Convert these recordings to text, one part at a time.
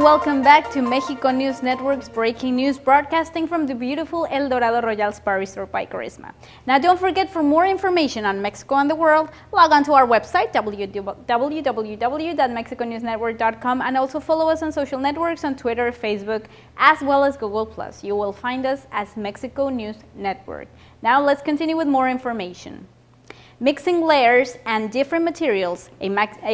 welcome back to Mexico News Network's breaking news, broadcasting from the beautiful El Dorado Royal Spa Resort by Carisma. Now don't forget, for more information on Mexico and the world, log on to our website www.mexiconewsnetwork.com, and also follow us on social networks on Twitter, Facebook, as well as Google+. You will find us as Mexico News Network. Now let's continue with more information. Mixing layers and different materials, a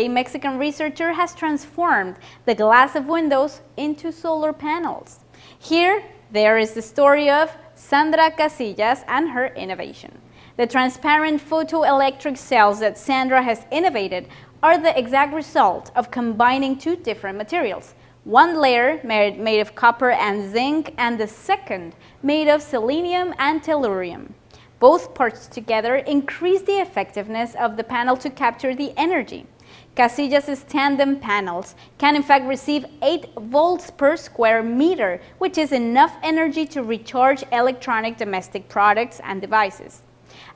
Mexican researcher has transformed the glass of windows into solar panels. Here, there is the story of Sandra Casillas and her innovation. The transparent photoelectric cells that Sandra has innovated are the exact result of combining two different materials. One layer made of copper and zinc, and the second made of selenium and tellurium. Both parts together increase the effectiveness of the panel to capture the energy. Casillas' tandem panels can in fact receive 8 volts per square meter, which is enough energy to recharge electronic domestic products and devices.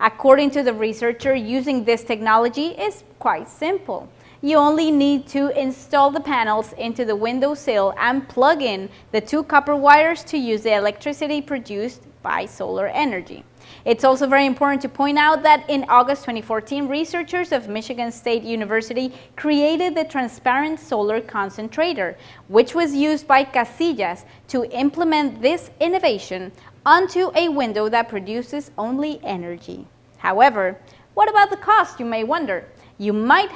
According to the researcher, using this technology is quite simple. You only need to install the panels into the windowsill and plug in the 2 copper wires to use the electricity produced by solar energy. It's also very important to point out that in August 2014, researchers of Michigan State University created the transparent solar concentrator, which was used by Casillas to implement this innovation onto a window that produces only energy. However, what about the cost, you may wonder? You might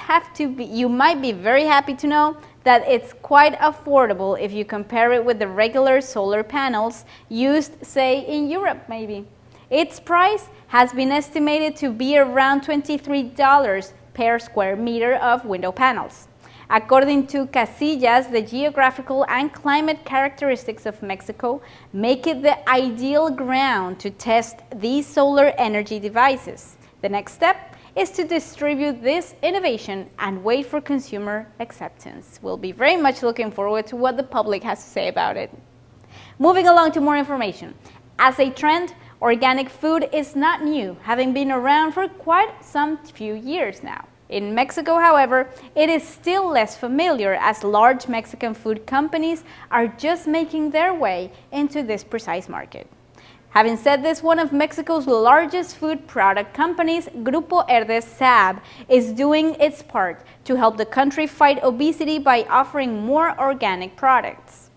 be very happy to know that it's quite affordable if you compare it with the regular solar panels used, say, in Europe maybe. Its price has been estimated to be around $23 per square meter of window panels. According to Casillas, the geographical and climate characteristics of Mexico make it the ideal ground to test these solar energy devices. The next step is to distribute this innovation and wait for consumer acceptance. We'll be very much looking forward to what the public has to say about it. Moving along to more information. As a trend, organic food is not new, having been around for quite some few years now. In Mexico, however, it is still less familiar, as large Mexican food companies are just making their way into this precise market. Having said this, one of Mexico's largest food product companies, Grupo Herdez SAB, is doing its part to help the country fight obesity by offering more organic products.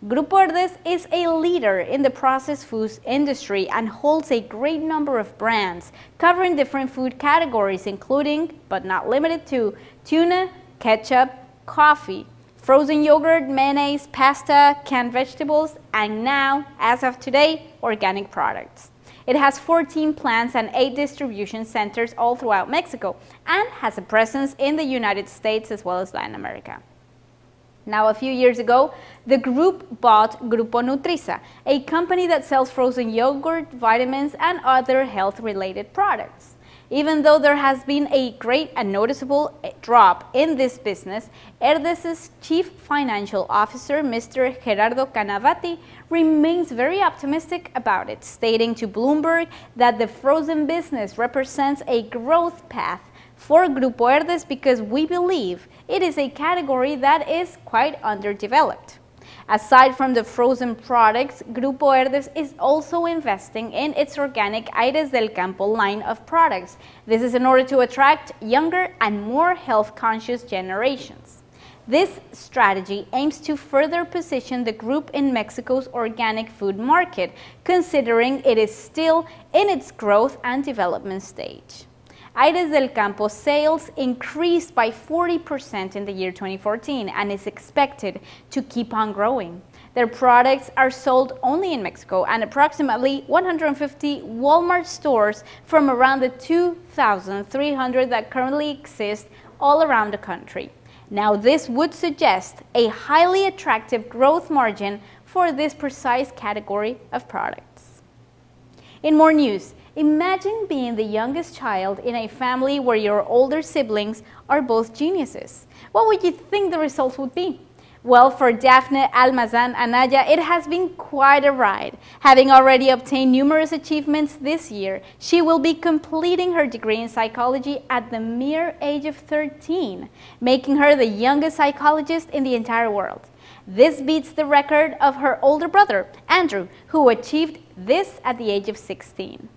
Grupo Herdez is a leader in the processed foods industry and holds a great number of brands covering different food categories, including, but not limited to, tuna, ketchup, coffee, frozen yogurt, mayonnaise, pasta, canned vegetables, and now, as of today, organic products. It has 14 plants and 8 distribution centers all throughout Mexico, and has a presence in the United States as well as Latin America. Now, a few years ago, the group bought Grupo Nutriza, a company that sells frozen yogurt, vitamins, and other health-related products. Even though there has been a great and noticeable drop in this business, Herdez's Chief Financial Officer, Mr. Gerardo Canavati, remains very optimistic about it, stating to Bloomberg that the frozen business represents a growth path for Grupo Herdez because we believe it is a category that is quite underdeveloped. Aside from the frozen products, Grupo Herdez is also investing in its organic Aires del Campo line of products. This is in order to attract younger and more health-conscious generations. This strategy aims to further position the group in Mexico's organic food market, considering it is still in its growth and development stage. Aires del Campo sales increased by 40% in the year 2014 and is expected to keep on growing. Their products are sold only in Mexico and approximately 150 Walmart stores from around the 2,300 that currently exist all around the country. Now, this would suggest a highly attractive growth margin for this precise category of products. In more news, imagine being the youngest child in a family where your older siblings are both geniuses. What would you think the results would be? Well, for Daphne Almazan Anaya, it has been quite a ride. Having already obtained numerous achievements this year, she will be completing her degree in psychology at the mere age of 13, making her the youngest psychologist in the entire world. This beats the record of her older brother, Andrew, who achieved this at the age of 16.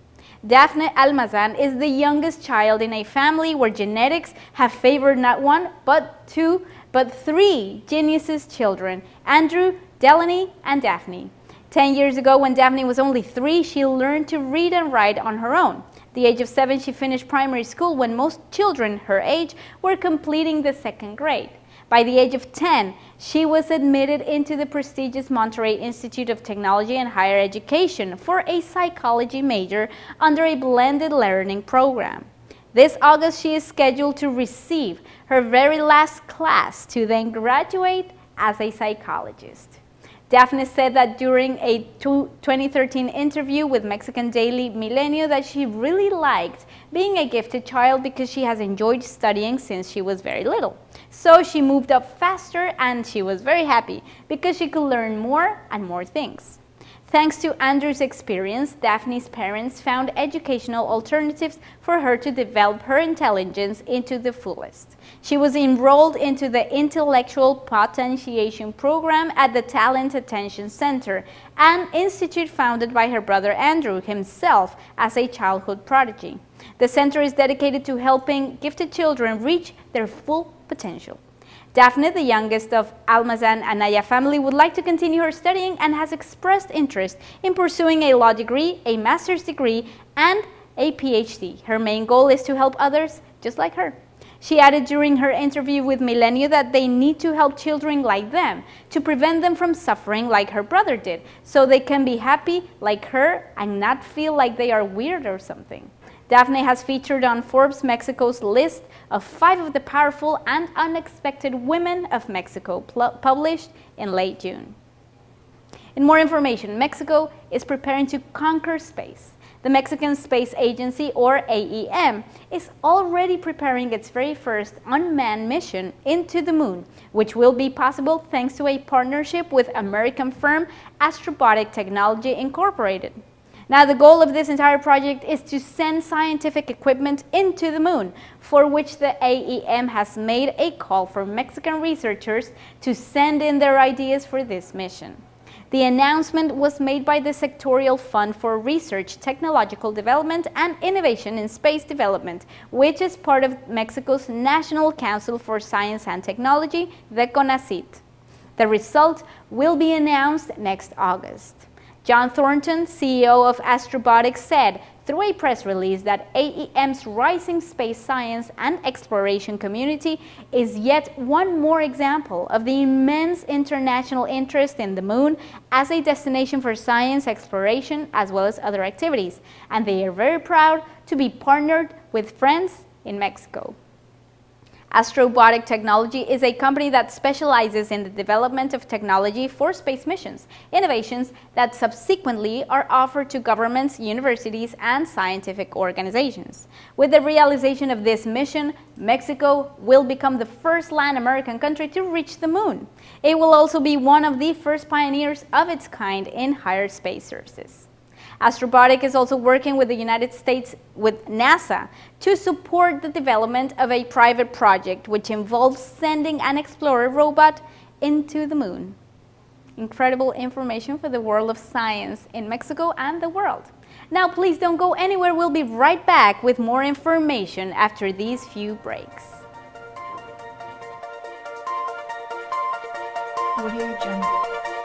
Daphne Almazan is the youngest child in a family where genetics have favored not one, but two, but three geniuses children, Andrew, Delaney, and Daphne. 10 years ago, when Daphne was only 3, she learned to read and write on her own. At the age of 7, she finished primary school when most children her age were completing the 2nd grade. By the age of 10, she was admitted into the prestigious Monterey Institute of Technology and Higher Education for a psychology major under a blended learning program. This August, she is scheduled to receive her very last class to then graduate as a psychologist. Daphne said that during a 2013 interview with Mexican daily Milenio that she really liked being a gifted child because she has enjoyed studying since she was very little. So she moved up faster and she was very happy because she could learn more and more things. Thanks to Andrew's experience, Daphne's parents found educational alternatives for her to develop her intelligence into the fullest. She was enrolled into the Intellectual Potentiation Program at the Talent Attention Center, an institute founded by her brother Andrew himself as a childhood prodigy. The center is dedicated to helping gifted children reach their full potential. Daphne, the youngest of Almazan Anaya family, would like to continue her studying and has expressed interest in pursuing a law degree, a master's degree, and a PhD. Her main goal is to help others just like her. She added during her interview with Milenio that they need to help children like them to prevent them from suffering like her brother did, so they can be happy like her and not feel like they are weird or something. Daphne has featured on Forbes Mexico's list of 5 of the powerful and unexpected women of Mexico, published in late June. In more information, Mexico is preparing to conquer space. The Mexican Space Agency, or AEM, is already preparing its very first unmanned mission into the moon, which will be possible thanks to a partnership with American firm Astrobotic Technology Incorporated. Now, the goal of this entire project is to send scientific equipment into the moon, for which the AEM has made a call for Mexican researchers to send in their ideas for this mission. The announcement was made by the Sectorial Fund for Research, Technological Development and Innovation in Space Development, which is part of Mexico's National Council for Science and Technology, the CONACYT. The result will be announced next August. John Thornton, CEO of Astrobotic, said through a press release that AEM's rising space science and exploration community is yet one more example of the immense international interest in the moon as a destination for science exploration as well as other activities, and they are very proud to be partnered with friends in Mexico. Astrobotic Technology is a company that specializes in the development of technology for space missions, innovations that subsequently are offered to governments, universities, and scientific organizations. With the realization of this mission, Mexico will become the first Latin American country to reach the moon. It will also be one of the first pioneers of its kind in higher space services. Astrobotic is also working with the United States, with NASA, to support the development of a private project which involves sending an explorer robot into the moon. Incredible information for the world of science in Mexico and the world. Now, please don't go anywhere. We'll be right back with more information after these few breaks. Audio Jungle.